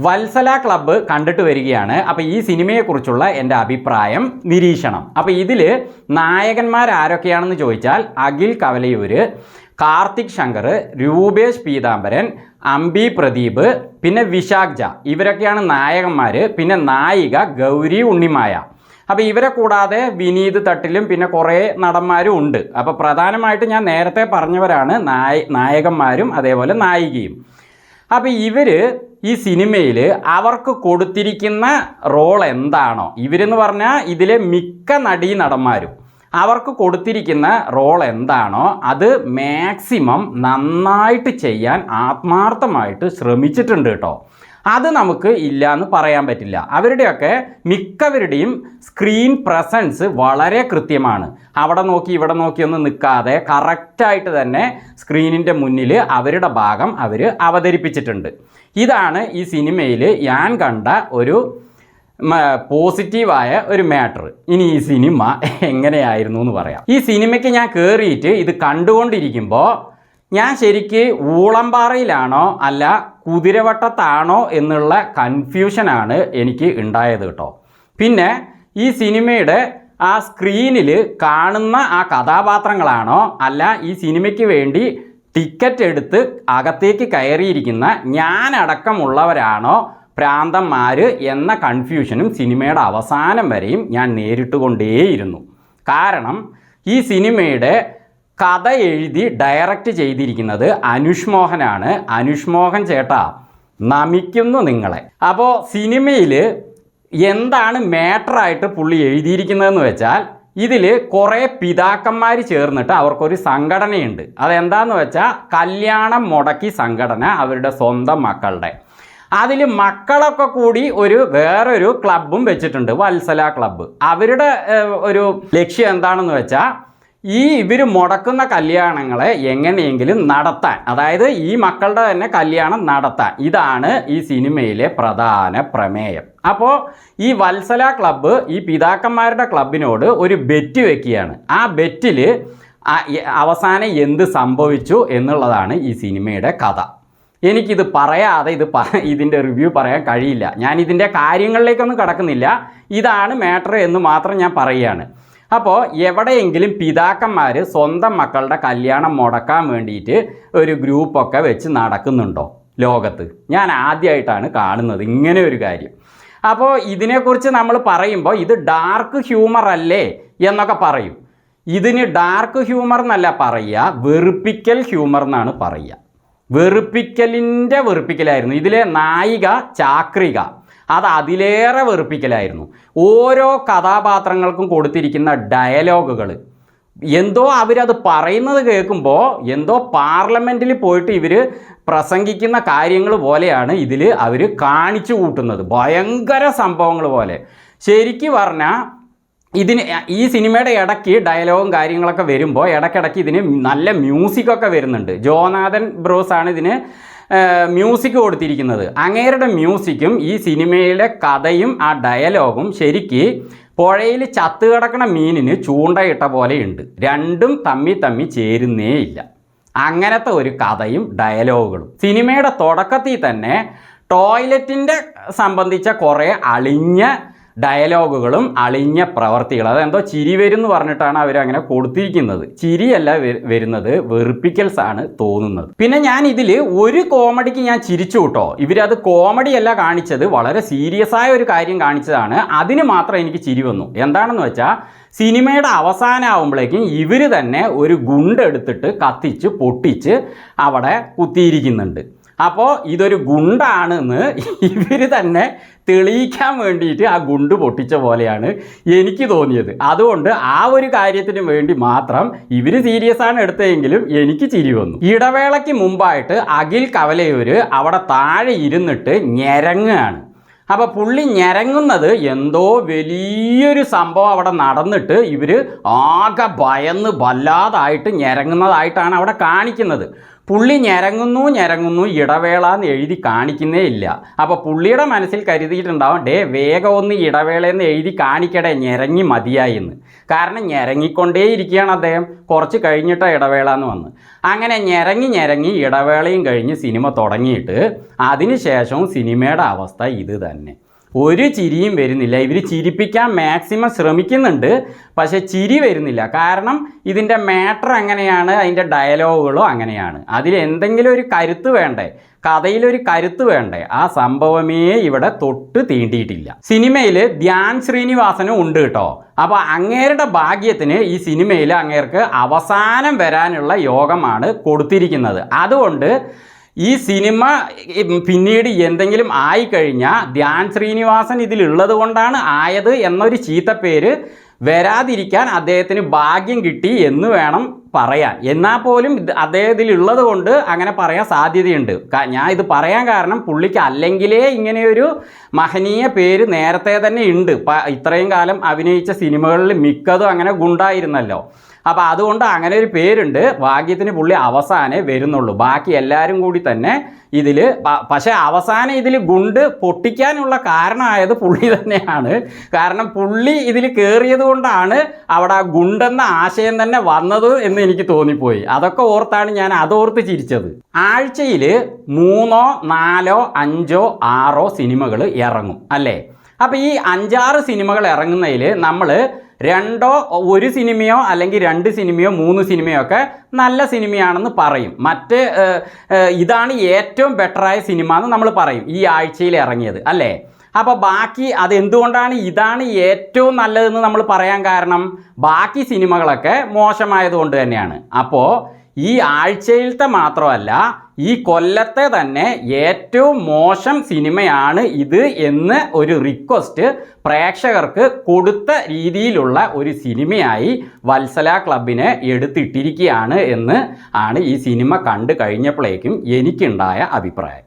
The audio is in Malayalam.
വത്സല ക്ലബ്ബ് കണ്ടിട്ട് വരികയാണ്. അപ്പോൾ ഈ സിനിമയെക്കുറിച്ചുള്ള എൻ്റെ അഭിപ്രായം, നിരീക്ഷണം. അപ്പോൾ ഇതിൽ നായകന്മാരാരൊക്കെയാണെന്ന് ചോദിച്ചാൽ അഖിൽ കവലയൂർ, കാർത്തിക് ശങ്കർ, രൂപേഷ് പീതാംബരൻ, അംബി പ്രദീപ്, പിന്നെ വിശാഖ് ജ, ഇവരൊക്കെയാണ് നായകന്മാർ. പിന്നെ നായിക ഗൗരി ഉണ്ണിമായ. അപ്പോൾ ഇവരെ കൂടാതെ വിനീത് തട്ടിലും പിന്നെ കുറേ നടന്മാരും ഉണ്ട്. അപ്പോൾ പ്രധാനമായിട്ട് ഞാൻ നേരത്തെ പറഞ്ഞവരാണ് നായകന്മാരും അതേപോലെ നായികയും. അപ്പോൾ ഇവർ ഈ സിനിമയിൽ അവർക്ക് കൊടുത്തിരിക്കുന്ന റോൾ എന്താണോ, ഇവരെന്ന് പറഞ്ഞാൽ ഇതിലെ മിക്ക നടന്മാരും അവർക്ക് കൊടുത്തിരിക്കുന്ന റോൾ എന്താണോ അത് മാക്സിമം നന്നായിട്ട് ചെയ്യാൻ ആത്മാർത്ഥമായിട്ട് ശ്രമിച്ചിട്ടുണ്ട് കേട്ടോ. അത് നമുക്ക് ഇല്ല എന്ന് പറയാൻ പറ്റില്ല. അവരുടെയൊക്കെ മിക്കവരുടെയും സ്ക്രീൻ പ്രസൻസ് വളരെ കൃത്യമാണ്. അവിടെ നോക്കി ഇവിടെ നോക്കി ഒന്നും നിൽക്കാതെ കറക്റ്റായിട്ട് തന്നെ സ്ക്രീനിൻ്റെ മുന്നിൽ അവരുടെ ഭാഗം അവർ അവതരിപ്പിച്ചിട്ടുണ്ട്. ഇതാണ് ഈ സിനിമയിൽ ഞാൻ കണ്ട ഒരു പോസിറ്റീവായ ഒരു മാറ്റർ. ഇനി ഈ സിനിമ എങ്ങനെയായിരുന്നു എന്ന് പറയാം. ഈ സിനിമയ്ക്ക് ഞാൻ കയറിയിട്ട് ഇത് കണ്ടുകൊണ്ടിരിക്കുമ്പോൾ ഞാൻ ശരിക്ക് ഊളംപാറയിലാണോ അല്ല കുതിരവട്ടത്താണോ എന്നുള്ള കൺഫ്യൂഷനാണ് എനിക്ക് ഉണ്ടായത് കേട്ടോ. പിന്നെ ഈ സിനിമയുടെ ആ സ്ക്രീനിൽ കാണുന്ന ആ കഥാപാത്രങ്ങളാണോ അല്ല ഈ സിനിമയ്ക്ക് വേണ്ടി ടിക്കറ്റ് എടുത്ത് അകത്തേക്ക് കയറിയിരിക്കുന്ന ഞാനടക്കമുള്ളവരാണോ പ്രാന്തന്മാർ എന്ന കൺഫ്യൂഷനും സിനിമയുടെ അവസാനം വരെയും ഞാൻ നേരിട്ടുകൊണ്ടേയിരുന്നു. കാരണം ഈ സിനിമയുടെ കഥ എഴുതി ഡയറക്റ്റ് ചെയ്തിരിക്കുന്നത് അനുഷ് മോഹനാണ്. അനുഷ് മോഹൻ ചേട്ടാ, നമിക്കുന്നു നിങ്ങളെ. അപ്പോൾ സിനിമയിൽ എന്താണ് മാറ്ററായിട്ട് പുള്ളി എഴുതിയിരിക്കുന്നതെന്ന് വെച്ചാൽ ഇതിൽ കുറേ പിതാക്കന്മാർ ചേർന്നിട്ട് അവർക്കൊരു സംഘടനയുണ്ട്. അതെന്താണെന്ന് വെച്ചാൽ കല്യാണം മുടക്കി സംഘടന, അവരുടെ സ്വന്തം മക്കളുടെ. അതിൽ മക്കളൊക്കെ കൂടി വേറൊരു ക്ലബ്ബും വെച്ചിട്ടുണ്ട്, വത്സല ക്ലബ്ബ്. അവരുടെ ഒരു ലക്ഷ്യം എന്താണെന്ന് വെച്ചാൽ ഇവർ മുടക്കുന്ന കല്യാണങ്ങളെ എങ്ങനെയെങ്കിലും നടത്താൻ, അതായത് ഈ മക്കളുടെ തന്നെ കല്യാണം നടത്താൻ. ഇതാണ് ഈ സിനിമയിലെ പ്രധാന പ്രമേയം. അപ്പോൾ ഈ വത്സല ക്ലബ്ബ് ഈ പിതാക്കന്മാരുടെ ക്ലബിനോട് ഒരു ബെറ്റ് വെക്കുകയാണ്. ആ ബെറ്റിൽ അവസാനം എന്ത് സംഭവിച്ചു എന്നുള്ളതാണ് ഈ സിനിമയുടെ കഥ. എനിക്കിത് പറയാതെ ഇതിൻ്റെ റിവ്യൂ പറയാൻ കഴിയില്ല. ഞാൻ ഇതിൻ്റെ കാര്യങ്ങളിലേക്കൊന്നും കടക്കുന്നില്ല. ഇതാണ് മാറ്റർ എന്ന് മാത്രം ഞാൻ പറയുകയാണ്. അപ്പോൾ എവിടെയെങ്കിലും പിതാക്കന്മാർ സ്വന്തം മക്കളുടെ കല്യാണം മുടക്കാൻ വേണ്ടിയിട്ട് ഒരു ഗ്രൂപ്പൊക്കെ വെച്ച് നടക്കുന്നുണ്ടോ ലോകത്ത്? ഞാൻ ആദ്യമായിട്ടാണ് കാണുന്നത് ഇങ്ങനെ ഒരു കാര്യം. അപ്പോൾ ഇതിനെക്കുറിച്ച് നമ്മൾ പറയുമ്പോൾ ഇത് ഡാർക്ക് ഹ്യൂമർ അല്ലേ എന്നൊക്കെ പറയും. ഇതിന് ഡാർക്ക് ഹ്യൂമർ എന്നല്ല പറയുക, വെറുപ്പിക്കൽ ഹ്യൂമർ എന്നാണ് പറയുക. വെറുപ്പിക്കലായിരുന്നു. ഇതിലെ നായിക ചാക്രിക, അത് അതിലേറെ വെറുപ്പിക്കലായിരുന്നു. ഓരോ കഥാപാത്രങ്ങൾക്കും കൊടുത്തിരിക്കുന്ന ഡയലോഗുകൾ എന്തോ അവരത് പറയുന്നത് കേൾക്കുമ്പോൾ എന്തോ പാർലമെൻറ്റിൽ പോയിട്ട് ഇവർ പ്രസംഗിക്കുന്ന കാര്യങ്ങൾ പോലെയാണ് ഇതിൽ അവർ കാണിച്ചു കൂട്ടുന്നത്. ഭയങ്കര സംഭവങ്ങൾ പോലെ. ശരിക്കും പറഞ്ഞാൽ ഈ സിനിമയുടെ ഇടയ്ക്ക് ഡയലോഗും കാര്യങ്ങളൊക്കെ വരുമ്പോൾ ഇടയ്ക്കിടയ്ക്ക് ഇതിന് നല്ല മ്യൂസിക്കൊക്കെ വരുന്നുണ്ട്. ജോനാഥൻ ബ്രോസാണ് ഇതിന് മ്യൂസിക് കൊടുത്തിരിക്കുന്നത്. അങ്ങേരുടെ മ്യൂസിക്കും ഈ സിനിമയിലെ കഥയും ആ ഡയലോഗും ശരിക്ക് പുഴയിൽ ചത്തുകിടക്കണ മീനിന് ചൂണ്ടയിട്ട പോലെയുണ്ട്. രണ്ടും തമ്മി ചേരുന്നേ ഇല്ല. അങ്ങനത്തെ ഒരു കഥയും ഡയലോഗുകളും. സിനിമയുടെ തുടക്കത്തിൽ തന്നെ ടോയ്ലറ്റിൻ്റെ സംബന്ധിച്ച കുറേ അളിഞ്ഞ ഡയലോഗുകളും അളിഞ്ഞ പ്രവർത്തികളും, അതെന്തോ ചിരി വരും എന്ന് പറഞ്ഞിട്ടാണ് അവരങ്ങനെ കൊടുത്തിരിക്കുന്നത്. ചിരിയല്ല വരുന്നത്, വെറുപ്പിക്കൽസ് ആണ് തോന്നുന്നത്. പിന്നെ ഞാൻ ഇതിൽ ഒരു കോമഡിക്ക് ഞാൻ ചിരിച്ചു കേട്ടോ. ഇവരത് കോമഡിയല്ല കാണിച്ചത്, വളരെ സീരിയസ് ആയ ഒരു കാര്യം കാണിച്ചതാണ്. അതിന് മാത്രം എനിക്ക് ചിരി വന്നു. എന്താണെന്ന് വെച്ചാൽ സിനിമയുടെ അവസാനമാകുമ്പോഴേക്കും ഇവർ തന്നെ ഒരു ഗുണ്ടെടുത്തിട്ട് കത്തിച്ച് പൊട്ടിച്ച് അവിടെ കുത്തിയിരിക്കുന്നുണ്ട്. അപ്പോൾ ഇതൊരു ഗുണ്ടാണെന്ന് ഇവർ തന്നെ തെളിയിക്കാൻ വേണ്ടിയിട്ട് ആ ഗുണ്ട് പൊട്ടിച്ച പോലെയാണ് എനിക്ക് തോന്നിയത്. അതുകൊണ്ട് ആ ഒരു കാര്യത്തിന് വേണ്ടി മാത്രം ഇവർ സീരിയസ് ആണ് എടുത്തതെങ്കിലും എനിക്ക് ചിരി വന്നു. ഇടവേളയ്ക്ക് മുമ്പായിട്ട് അഖിൽ കവലയൂർ അവിടെ താഴെ ഇരുന്നിട്ട് ഞെരങ്ങുകയാണ്. അപ്പോൾ പുള്ളി ഞെരങ്ങുന്നത് എന്തോ വലിയൊരു സംഭവം അവിടെ നടന്നിട്ട് ഇവർ ആകെ ഭയന്ന് വല്ലാതായിട്ട് ഞെരങ്ങുന്നതായിട്ടാണ് അവിടെ കാണിക്കുന്നത്. പുള്ളി ഞരങ്ങുന്നു ഇടവേള എന്ന് എഴുതി കാണിക്കുന്നേ ഇല്ല. അപ്പോൾ പുള്ളിയുടെ മനസ്സിൽ കരുതിയിട്ടുണ്ടാവും, വേഗം ഒന്ന് ഇടവേളയെന്ന് എഴുതി കാണിക്കടേ, ഞരങ്ങി മതിയായി എന്ന്. കാരണം ഞരങ്ങിക്കൊണ്ടേയിരിക്കുകയാണ് അദ്ദേഹം. കുറച്ച് കഴിഞ്ഞിട്ടാണ് ഇടവേള എന്ന് വന്ന്. അങ്ങനെ ഞരങ്ങി ഇടവേളയും കഴിഞ്ഞ് സിനിമ തുടങ്ങിയിട്ട് അതിനുശേഷവും സിനിമയുടെ അവസ്ഥ ഇത് തന്നെ. ഒരു ചിരിയും വരുന്നില്ല. ഇവർ ചിരിപ്പിക്കാൻ മാക്സിമം ശ്രമിക്കുന്നുണ്ട്, പക്ഷേ ചിരി വരുന്നില്ല. കാരണം ഇതിൻ്റെ മാറ്റർ അങ്ങനെയാണ്, അതിൻ്റെ ഡയലോഗുകളും അങ്ങനെയാണ്. അതിലെന്തെങ്കിലും ഒരു കരുത്ത് വേണ്ടേ, കഥയിലൊരു കരുത്ത് വേണ്ടേ? ആ സംഭവമേ ഇവിടെ തൊട്ട് തീണ്ടിയിട്ടില്ല. സിനിമയിൽ ധ്യാൻ ശ്രീനിവാസനും ഉണ്ട് കേട്ടോ. അപ്പോൾ അങ്ങേരുടെ ഭാഗ്യത്തിന് ഈ സിനിമയിൽ അങ്ങേർക്ക് അവസാനം വരാനുള്ള യോഗമാണ് കൊടുത്തിരിക്കുന്നത്. അതുകൊണ്ട് ഈ സിനിമ പിന്നീട് എന്തെങ്കിലും ആയിക്കഴിഞ്ഞാൽ ധ്യാൻ ശ്രീനിവാസൻ ഇതിലുള്ളത് കൊണ്ടാണ് ആയത് എന്നൊരു ചീത്തപ്പേര് വരാതിരിക്കാൻ അദ്ദേഹത്തിന് ഭാഗ്യം കിട്ടി എന്ന് വേണം പറയാൻ. എന്നാൽ പോലും അദ്ദേഹത്തിലുള്ളത് കൊണ്ട് അങ്ങനെ പറയാൻ സാധ്യതയുണ്ട്. ഞാൻ ഇത് പറയാൻ കാരണം പുള്ളിക്ക് അല്ലെങ്കിലേ ഇങ്ങനെയൊരു മഹനീയ പേര് നേരത്തെ തന്നെ ഉണ്ട്. ഇത്രയും കാലം അഭിനയിച്ച സിനിമകളിൽ മിക്കതും അങ്ങനെ ഗുണ്ടായിരുന്നല്ലോ. അപ്പോൾ അതുകൊണ്ട് അങ്ങനെ ഒരു പേരുണ്ട്. ഭാഗ്യത്തിന് പുള്ളി അവസാനേ വരുന്നുള്ളൂ. ബാക്കി എല്ലാവരും കൂടി തന്നെ ഇതിൽ, പക്ഷേ അവസാനം ഇതിൽ ഗുണ്ട് പൊട്ടിക്കാനുള്ള കാരണമായത് പുള്ളി തന്നെയാണ്. കാരണം പുള്ളി ഇതിൽ കയറിയത് കൊണ്ടാണ് അവിടെ ആ ഗുണ്ടെന്ന ആശയം തന്നെ വന്നത് എന്ന് എനിക്ക് തോന്നിപ്പോയി. അതൊക്കെ ഓർത്താണ് ഞാൻ അതോർത്ത് ചിരിച്ചത്. ആഴ്ചയിൽ 3, 4, 5, 6 സിനിമകൾ ഇറങ്ങും അല്ലേ? അപ്പോൾ ഈ 5-6 സിനിമകൾ ഇറങ്ങുന്നതിൽ നമ്മൾ 1 സിനിമയോ അല്ലെങ്കിൽ 2 സിനിമയോ 3 സിനിമയോ ഒക്കെ നല്ല സിനിമയാണെന്ന് പറയും. ഇതാണ് ഏറ്റവും ബെറ്ററായ സിനിമ എന്ന് നമ്മൾ പറയും ഈ ആഴ്ചയിൽ ഇറങ്ങിയത് അല്ലേ? അപ്പോൾ ബാക്കി അതെന്തുകൊണ്ടാണ് ഇതാണ് ഏറ്റവും നല്ലതെന്ന് നമ്മൾ പറയാൻ കാരണം, ബാക്കി സിനിമകളൊക്കെ മോശമായതുകൊണ്ട് തന്നെയാണ്. അപ്പോൾ ഈ ആഴ്ചയിലത്തെ മാത്രമല്ല, ഈ കൊല്ലത്തെ തന്നെ ഏറ്റവും മോശം സിനിമയാണ് ഇത് എന്ന് ഒരു റിക്വസ്റ്റ് പ്രേക്ഷകർക്ക് കൊടുത്ത രീതിയിലുള്ള ഒരു സിനിമയായി വത്സല ക്ലബിനെ എടുത്തിട്ടിരിക്കുകയാണ് എന്ന് ആണ് ഈ സിനിമ കണ്ടു കഴിഞ്ഞപ്പോഴേക്കും എനിക്കുണ്ടായ അഭിപ്രായം.